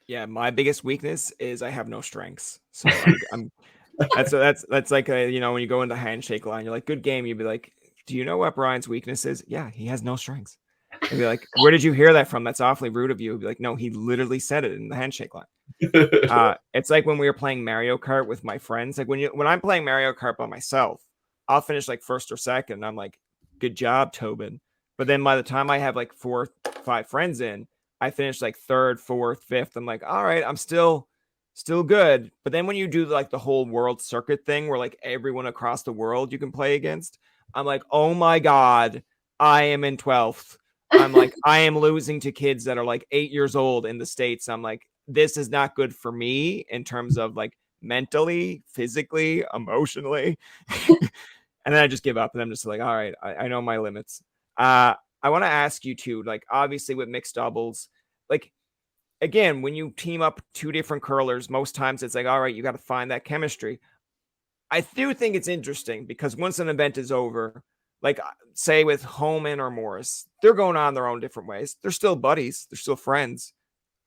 Yeah, my biggest weakness is I have no strengths. So I'm that's like when you go into handshake line, you're like, good game. You'd be like, do you know what Brian's weakness is? Yeah, he has no strengths. I'd be like, where did you hear that from? That's awfully rude of you. I'd be like, no, he literally said it in the handshake line. It's like when we were playing Mario Kart with my friends. Like when I'm playing Mario Kart by myself, I'll finish like first or second. And I'm like, good job, Tobin. But then by the time I have like 4 or 5 friends in, I finished like third, fourth, fifth. I'm like, all right, I'm still good. But then when you do like the whole world circuit thing where like everyone across the world you can play against, I'm like, oh my God, I am in 12th. I'm like, I am losing to kids that are like 8 years old in the States. I'm like, this is not good for me in terms of like mentally, physically, emotionally. And then I just give up and I'm just like, all right, I know my limits. I want to ask you too, like obviously with mixed doubles, like again, when you team up two different curlers, most times it's like, all right, you got to find that chemistry. I do think it's interesting because once an event is over, like say with Homan or Morris, they're going on their own different ways. They're still buddies. They're still friends.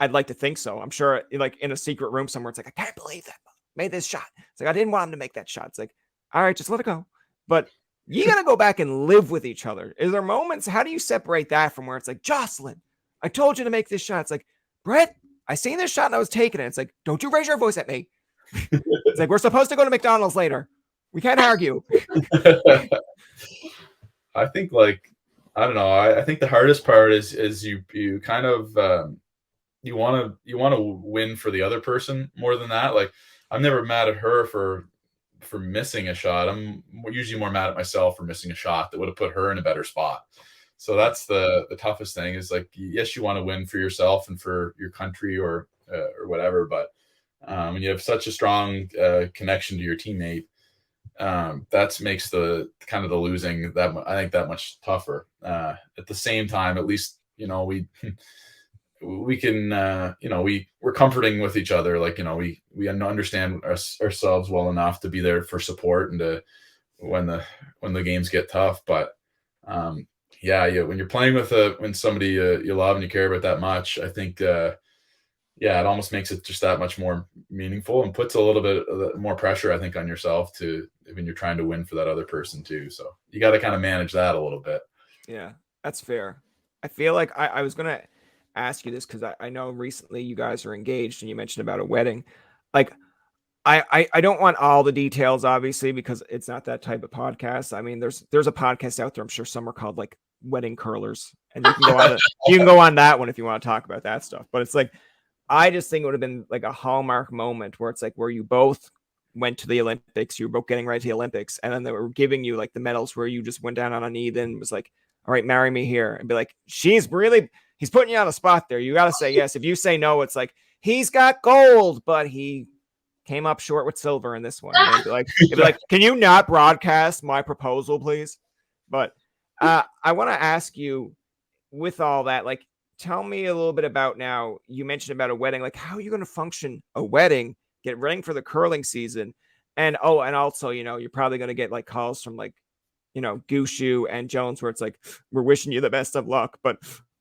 I'd like to think so. I'm sure like in a secret room somewhere, it's like, I can't believe that made this shot. It's like, I didn't want him to make that shot. It's like, all right, just let it go. But you got to go back and live with each other. Is there moments? How do you separate that from where it's like, Jocelyn, I told you to make this shot. It's like, Brett, I seen this shot and I was taking it. It's like, don't you raise your voice at me. It's like, we're supposed to go to McDonald's later. We can't argue. I think like, I don't know. I think the hardest part is you kind of, you want to win for the other person more than that. Like I'm never mad at her for missing a shot. I'm usually more mad at myself for missing a shot that would have put her in a better spot. So that's the toughest thing is like, yes, you want to win for yourself and for your country or whatever. But when you have such a strong connection to your teammate, that makes the kind of the losing I think that much tougher. At the same time, at least, we can, we're comforting with each other. Like, we understand ourselves well enough to be there for support and to, when the games get tough. But, when you're playing with when somebody you love and you care about that much, I think, it almost makes it just that much more meaningful and puts a little bit more pressure, I think, on yourself when you're trying to win for that other person too. So you got to kind of manage that a little bit. Yeah, that's fair. I feel like I was going to ask you this because I know recently you guys are engaged and you mentioned about a wedding. Like, I don't want all the details, obviously, because it's not that type of podcast. I mean, there's a podcast out there. I'm sure some are called like Wedding Curlers, and you can go on that one if you want to talk about that stuff. But it's like, I just think it would have been like a hallmark moment where it's like where you both went to the Olympics, you were both getting ready to the Olympics, and then they were giving you like the medals where you just went down on a knee, then was like, all right, marry me here, and be like, he's putting you on a spot there. You got to say yes. If you say no, it's like, he's got gold, but he came up short with silver in this one. And it'd be like, can you not broadcast my proposal, please? But I want to ask you, with all that, like, tell me a little bit about now, you mentioned about a wedding, like how are you going to function a wedding, get ready for the curling season? And also, you're probably going to get like calls from like, Gushu and Jones where it's like, we're wishing you the best of luck, but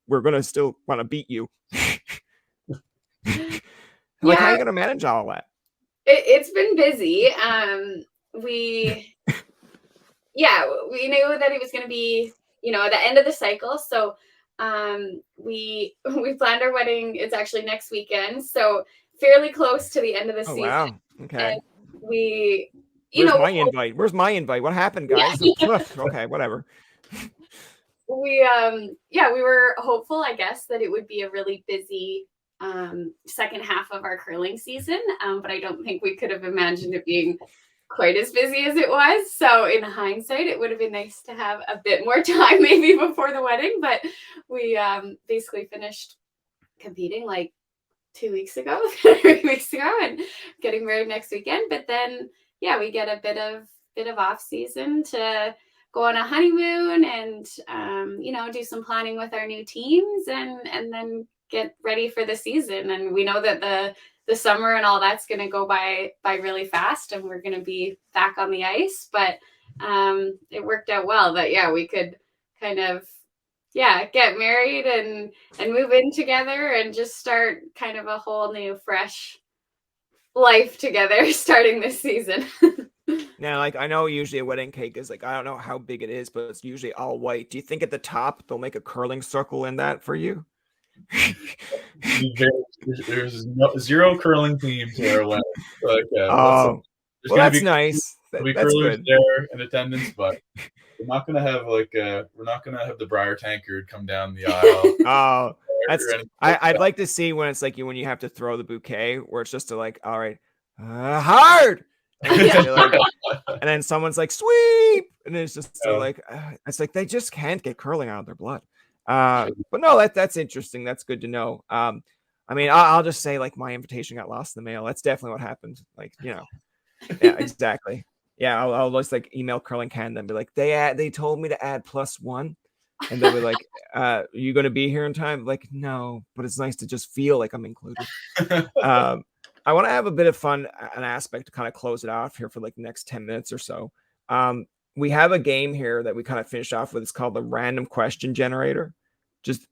we're going to still want to beat you. Like, how are you going to manage all that? It's been busy. We knew that it was going to be, at the end of the cycle. So we planned our wedding. It's actually next weekend, so fairly close to the end of the season. Wow. Okay. And we, Where's my invite? What happened, guys? Yeah. Okay, whatever. We were hopeful, I guess, that it would be a really busy second half of our curling season, but I don't think we could have imagined it being quite as busy as it was. So in hindsight, it would have been nice to have a bit more time maybe before the wedding, but we basically finished competing like 3 weeks ago and getting married next weekend. But then we get a bit of off season to go on a honeymoon and do some planning with our new teams and then get ready for the season. And we know that the summer and all that's going to go by really fast and we're going to be back on the ice. But it worked out well that we could kind of get married and move in together and just start kind of a whole new fresh life together starting this season. Now, like, I know usually a wedding cake is like, I don't know how big it is, but it's usually all white. Do you think at the top they'll make a curling circle in that for you? There's zero curling teams there. That's nice. There'll be that's curlers good. there in attendance, but we're not gonna have we're not gonna have the Briar Tankard come down the aisle. I'd like to see when it's like when you have to throw the bouquet, where it's just like, all right, hard, and then someone's like sweep, and it's just like it's like they just can't get curling out of their blood. But no, that's interesting. That's good to know. I mean, I'll just say like my invitation got lost in the mail. That's definitely what happened. Like, yeah, exactly. Yeah, I'll just like email Curling Canada and be like, they told me to add +1, and they'll be like, you going to be here in time? Like, no, but it's nice to just feel like I'm included. I want to have a bit of fun, an aspect to kind of close it off here for like the next 10 minutes or so. We have a game here that we kind of finished off with. It's called the random question generator. Just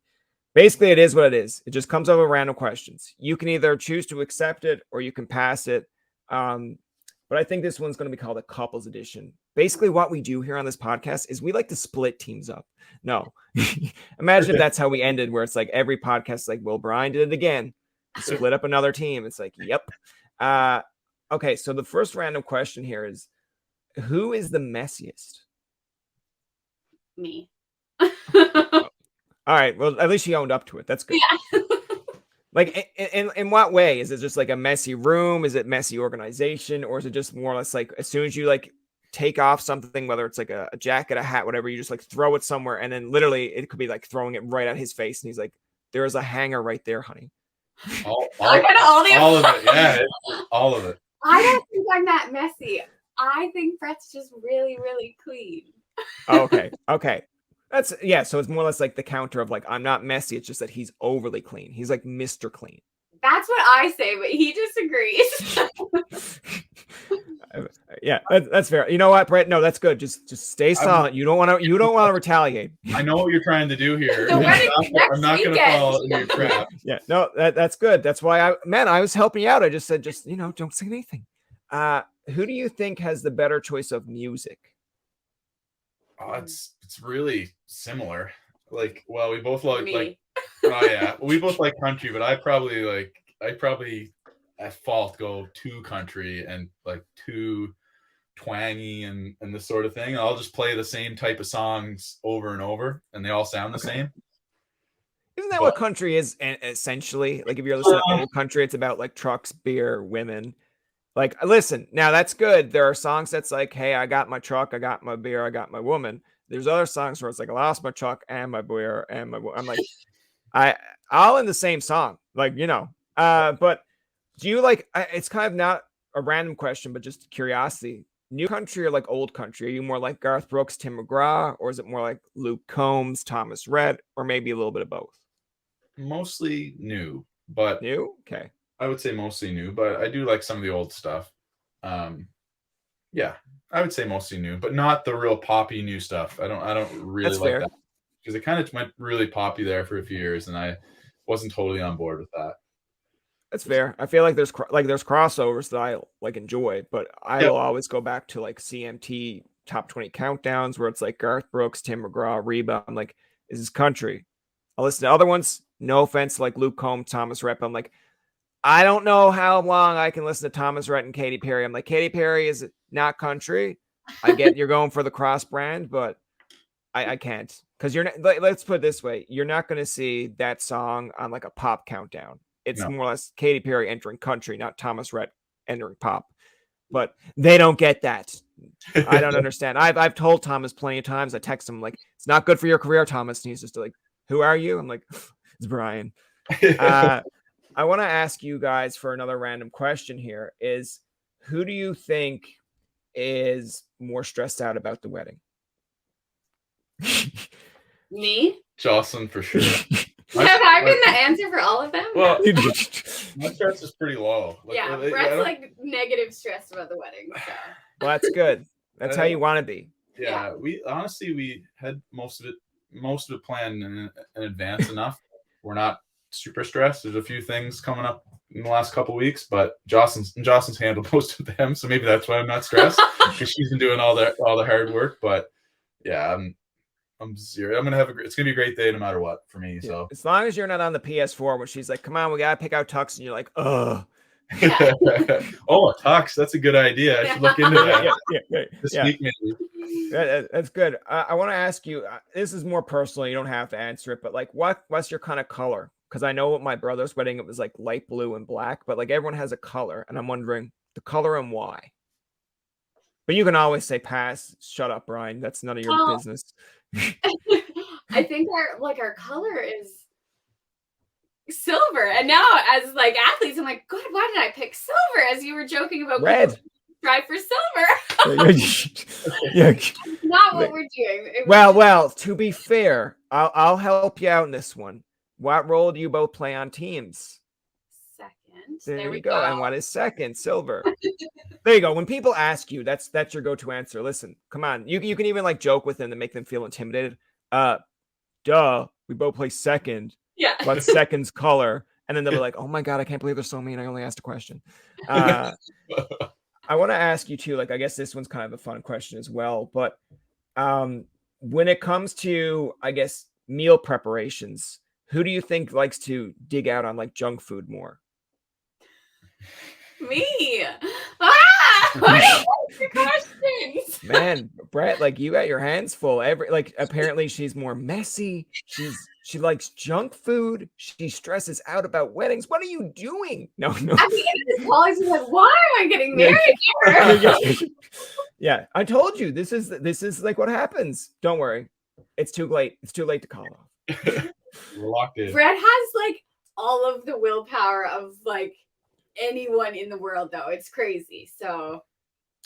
basically, it is what it is. It just comes up with random questions. You can either choose to accept it or you can pass it. But I think this one's going to be called a couples edition. Basically, what we do here on this podcast is we like to split teams up. No, imagine if that's how we ended, where it's like every podcast is like, well, Brian did it again. Split up another team. It's like, yep. Okay, so the first random question here is, who is the messiest? Me. All right. Well, at least she owned up to it. That's good. Yeah. Like, in what way? Is it just like a messy room? Is it messy organization? Or is it just more or less like as soon as you like take off something, whether it's like a jacket, a hat, whatever, you just like throw it somewhere, and then literally it could be like throwing it right at his face, and he's like, "There's a hanger right there, honey." All of it. Yeah, all of it. I don't think I'm that messy. I think Brett's just really, really clean. Okay. That's so it's more or less like the counter of like, I'm not messy. It's just that he's overly clean. He's like Mr. Clean. That's what I say, but he disagrees. Yeah, that's fair. You know what, Brett? No, that's good. Just stay silent. You don't want to retaliate. I know what you're trying to do here. So I'm not going to fall into your trap. Yeah, no, that's good. That's why I was helping you out. I just said, don't say anything. Who do you think has the better choice of music? Oh, it's really similar. Like, well, we both like Me. Oh yeah, we both like country, but I probably at fault go too country and like too twangy and this sort of thing. I'll just play the same type of songs over and over, and they all sound the same. Isn't that what country is essentially? Like if you're listening to old country, it's about like trucks, beer, women. Like, listen, now that's good. There are songs that's like, hey, I got my truck, I got my beer, I got my woman. There's other songs where it's like, I lost my truck and my beer and my I'm like, all in the same song. Like, but do you like, it's kind of not a random question, but just curiosity. New country or like old country? Are you more like Garth Brooks, Tim McGraw, or is it more like Luke Combs, Thomas Rhett, or maybe a little bit of both? Mostly new, but new. Okay. I would say mostly new, but I do like some of the old stuff. Yeah, I would say mostly new, but not the real poppy new stuff. I don't really That's like fair. that, because it kind of went really poppy there for a few years, and I wasn't totally on board with that. That's fair. I feel like there's crossovers that I like enjoy, but I will always go back to like CMT top 20 countdowns where it's like Garth Brooks, Tim McGraw, Reba. I'm like, is this country? I'll listen to other ones. No offense, like Luke Combs, Thomas Rhett. I'm like, I don't know how long I can listen to Thomas Rhett and Katy Perry. I'm like, Katy Perry is not country. I get you're going for the cross brand, but I can't, because you're not, let's put it this way. You're not going to see that song on like a pop countdown. It's more or less Katy Perry entering country, not Thomas Rhett entering pop. But they don't get that. I don't understand. I've told Thomas plenty of times. I text him like, it's not good for your career, Thomas. And he's just like, who are you? I'm like, it's Brian. I want to ask you guys for another random question here is, who do you think is more stressed out about the wedding? Me? Jocelyn, for sure. Have I been the answer for all of them? Well, my stress is pretty low. Brett's like negative stressed about the wedding. So. Well, that's good. That's how you want to be. Yeah, we had most of it planned in advance enough. We're not super stressed. There's a few things coming up in the last couple of weeks, but Jocelyn's handled most of them, so maybe that's why I'm not stressed, because she's been doing all the hard work. But yeah, I'm serious. It's gonna be a great day no matter what for me. Yeah. So as long as you're not on the PS4 where she's like, come on, we gotta pick out tux, and you're like, ugh. Oh, a tux, that's a good idea. I should look into that. This week maybe. That's good. I want to ask you, this is more personal, you don't have to answer it, but like what's your kind of color? because I know at my brother's wedding it was like light blue and black, but like everyone has a color, and I'm wondering the color and why. But you can always say pass. Shut up, Brian. That's none of your business. I think our color is silver, and now as like athletes, I'm like, God, why did I pick silver? As you were joking about red. Try for silver. Yeah. Not what we're doing. Well, to be fair, I'll help you out in this one. What role do you both play on teams? Second. There we go. And what is second? Silver. There you go. When people ask you, that's your go-to answer. Listen, come on. You can even like joke with them to make them feel intimidated. Duh. We both play second. Yeah. What's second's color? And then they'll be like, oh my God, I can't believe they're so mean. I only asked a question. I want to ask you too, like, I guess this one's kind of a fun question as well, but when it comes to, I guess, meal preparations, who do you think likes to dig out on like junk food more? Me. I don't like your questions. Man, Brett, like you got your hands full. Apparently she's more messy. She likes junk food. She stresses out about weddings. What are you doing? No. At the end of this call, he's like, why am I getting married here? Yeah, I told you this is like what happens. Don't worry. It's too late. It's too late to call off. We're locked in. Brett has like all of the willpower of like anyone in the world, though. It's crazy. So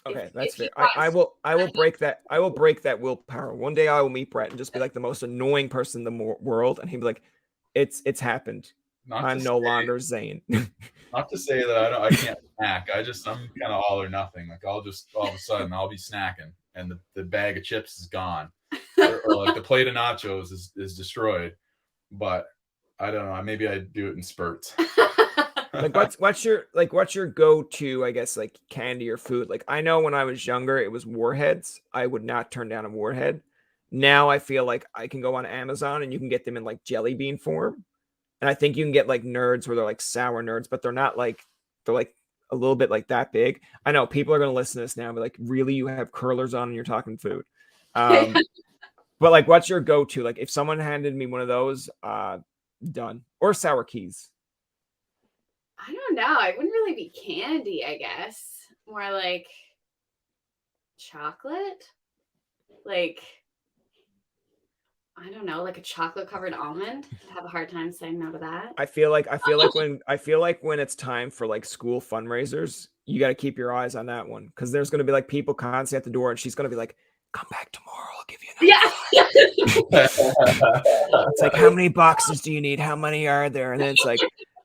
okay, that's fair. I will break that. I will break that willpower. One day I will meet Brett and just be like the most annoying person in the world, and he'd be like, "It's happened. I'm no longer Zane." Not to say that I can't snack. I'm kind of all or nothing. Like I'll just all of a sudden I'll be snacking and the bag of chips is gone, or like the plate of nachos is destroyed. But I don't know. Maybe I do it in spurts. Like what's your go-to, I guess, like candy or food? Like I know when I was younger it was Warheads. I would not turn down a Warhead. Now I feel like I can go on Amazon and you can get them in like jelly bean form. And I think you can get like Nerds where they're like sour Nerds, but they're like a little bit like that big. I know people are going to listen to this now and be like, really, you have curlers on and you're talking food. But like, what's your go-to? Like if someone handed me one of those, done. Or sour keys. I don't know. It wouldn't really be candy, I guess. More like chocolate. Like, I don't know, like a chocolate covered almond. I'd have a hard time saying no to that. I feel like when it's time for like school fundraisers, you got to keep your eyes on that one because there's going to be like people constantly at the door, and she's going to be like, "Come back tomorrow, I'll give you another." It's like, how many boxes do you need? How many are there? And then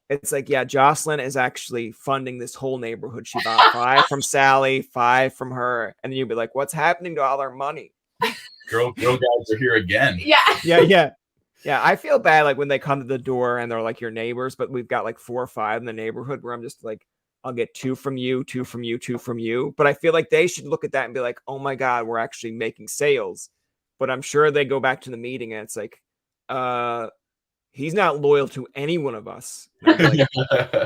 it's like, yeah, Jocelyn is actually funding this whole neighborhood. She bought 5 from Sally, 5 from her, and then you'd be like, "What's happening to all our money?" Girl guys are here again. Yeah. Yeah. I feel bad like when they come to the door and they're like your neighbors, but we've got like 4 or 5 in the neighborhood where I'm just like, I'll get 2 from you, 2 from you, 2 from you. But I feel like they should look at that and be like, oh my God, we're actually making sales. But I'm sure they go back to the meeting and it's like, he's not loyal to any one of us. Like,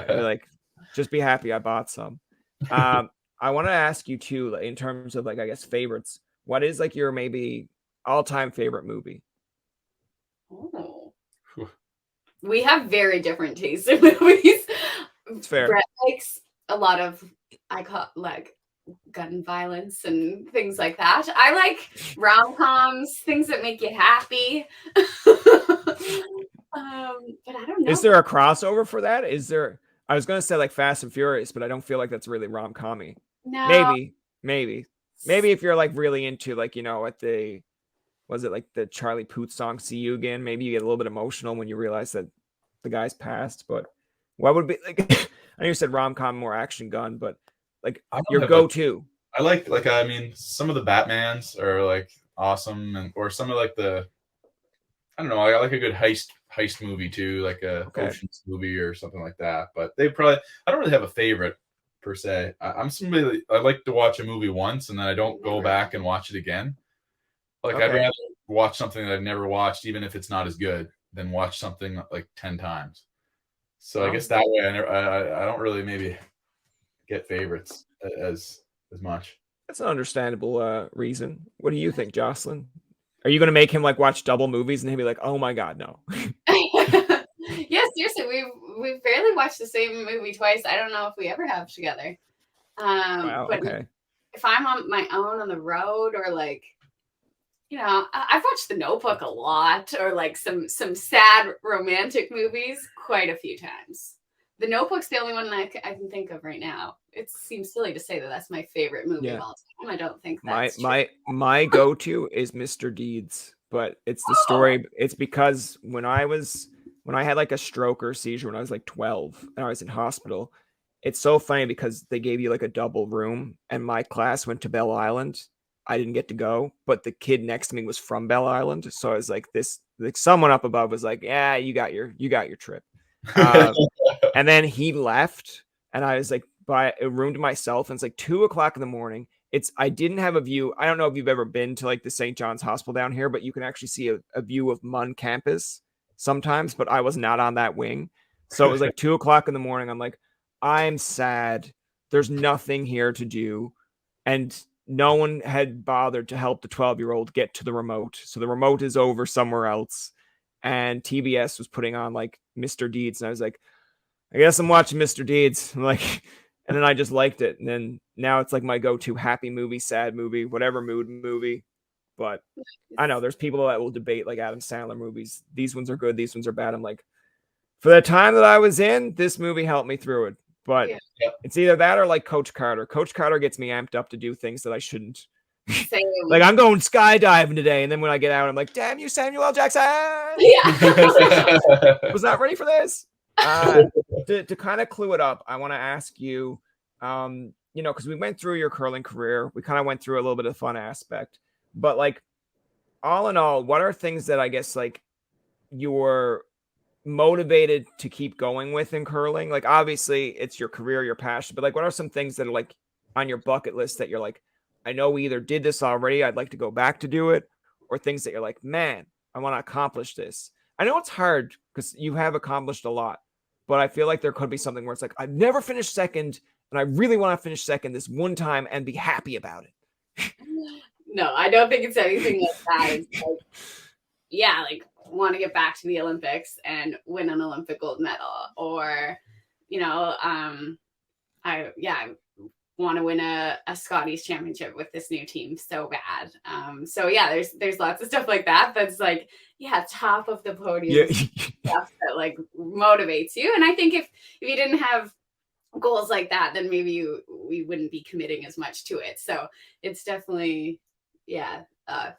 like, just be happy I bought some. I want to ask you too, in terms of like, I guess, favorites. What is like your maybe all-time favorite movie? Oh. We have very different tastes in movies. It's fair. Brett likes a lot of like gun violence and things like that. I like rom-coms, things that make you happy. But I don't know. Is there a crossover for that? I was gonna say like Fast and Furious, but I don't feel like that's really rom-com-y. No. Maybe if you're like really into like, at was it like the Charlie Puth song "See You Again"? Maybe you get a little bit emotional when you realize that the guy's passed. But what would be like? I know you said rom-com, more action gun, but like your go-to. I like I mean, some of the Batmans are like awesome, or some of like I don't know. I like a good heist movie too, like a Ocean's movie or something like that. But I don't really have a favorite per se. I'm somebody I like to watch a movie once and then I don't go back and watch it again. Like I'd rather watch something that I've never watched, even if it's not as good, than watch something like 10 times. So I guess that way I don't really maybe get favorites as much. That's an understandable reason. What do you think, Jocelyn? Are you going to make him like watch double movies and he'll be like, "Oh my God, no"? Yes, there's we've barely watched the same movie twice. I don't know if we ever have together. Wow. But Okay. if I'm on my own on the road, or like, you know, I've watched The Notebook a lot, or like some sad romantic movies quite a few times. The Notebook's the only one I can think of right now. It seems silly to say that that's my favorite movie of all time. I don't think that's true. My go-to is Mr. Deeds, but it's the story. It's because when I had like a stroke or seizure when I was like 12 and I was in hospital, it's so funny because they gave you like a double room and my class went to Bell Island. I didn't get to go, but the kid next to me was from Bell Island. So I was like, someone up above was like, yeah, you got your trip. And then he left and I was like, by a room to myself, and it's like 2:00 in the morning. I didn't have a view. I don't know if you've ever been to like the St. John's Hospital down here, but you can actually see a view of Munn campus sometimes, but I was not on that wing. So it was like 2:00 in the morning. I'm like, I'm sad. There's nothing here to do. And no one had bothered to help the 12-year-old get to the remote. So the remote is over somewhere else. And TBS was putting on like Mr. Deeds. And I was like, I guess I'm watching Mr. Deeds. I'm like, and then I just liked it. And then now it's like my go-to happy movie, sad movie, whatever mood movie. But I know there's people that will debate like Adam Sandler movies. These ones are good. These ones are bad. I'm like, for the time that I was in, this movie helped me through it. But it's either that or like Coach Carter. Coach Carter gets me amped up to do things that I shouldn't. Like I'm going skydiving today. And then when I get out, I'm like, damn you, Samuel L. Jackson. Yeah. Was not ready for this. To kind of clue it up, I want to ask you, because we went through your curling career. We kind of went through a little bit of the fun aspect. But like all in all, what are things that I guess like you're motivated to keep going with in curling? Like obviously it's your career, your passion, but like what are some things that are like on your bucket list that you're like, I know we either did this already, I'd like to go back to do it, or things that you're like, man, I want to accomplish this. I know it's hard because you have accomplished a lot, but I feel like there could be something where it's like, I've never finished second and I really want to finish second this one time and be happy about it. No, I don't think it's anything like that. It's like, like want to get back to the Olympics and win an Olympic gold medal, or, I want to win a Scotties championship with this new team so bad. There's lots of stuff like that. That's like, top of the podium stuff that like motivates you. And I think if you didn't have goals like that, then maybe we wouldn't be committing as much to it. So it's definitely,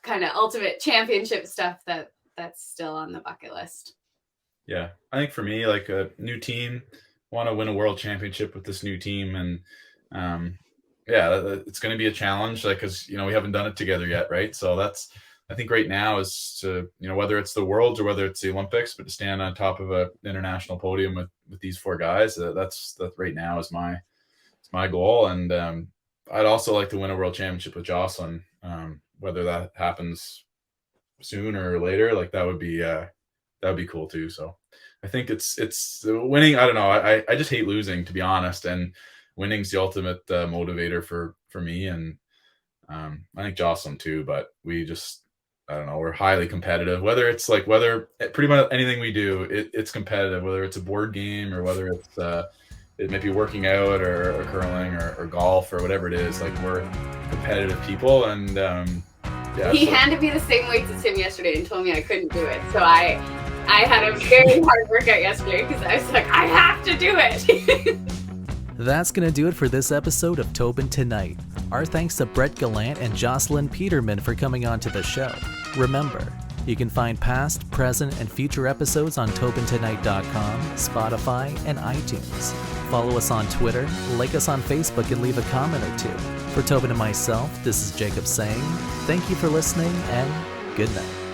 kind of ultimate championship stuff that's still on the bucket list. Yeah. I think for me, like a new team, want to win a world championship with this new team. And it's going to be a challenge, like, cause we haven't done it together yet. Right. So I think right now is to, whether it's the worlds or whether it's the Olympics, but to stand on top of an international podium with these four guys, that right now is my goal. And, I'd also like to win a world championship with Jocelyn. Whether that happens soon or later, like that would be cool too. So I think it's winning. I don't know. I just hate losing, to be honest. And winning's the ultimate motivator for me. And I think Jocelyn too, but I don't know, we're highly competitive, whether pretty much anything we do, it's competitive, whether it's a board game or whether it's it may be working out or curling or golf or whatever it is. Like we're competitive people. And he handed me the same weights as him yesterday and told me I couldn't do it. So I had a very hard workout yesterday because I was like, I have to do it. That's going to do it for this episode of Tobin Tonight. Our thanks to Brett Gallant and Jocelyn Peterman for coming on to the show. Remember, you can find past, present, and future episodes on TobinTonight.com, Spotify, and iTunes. Follow us on Twitter, like us on Facebook, and leave a comment or two. For Tobin and myself, this is Jacob saying thank you for listening and good night.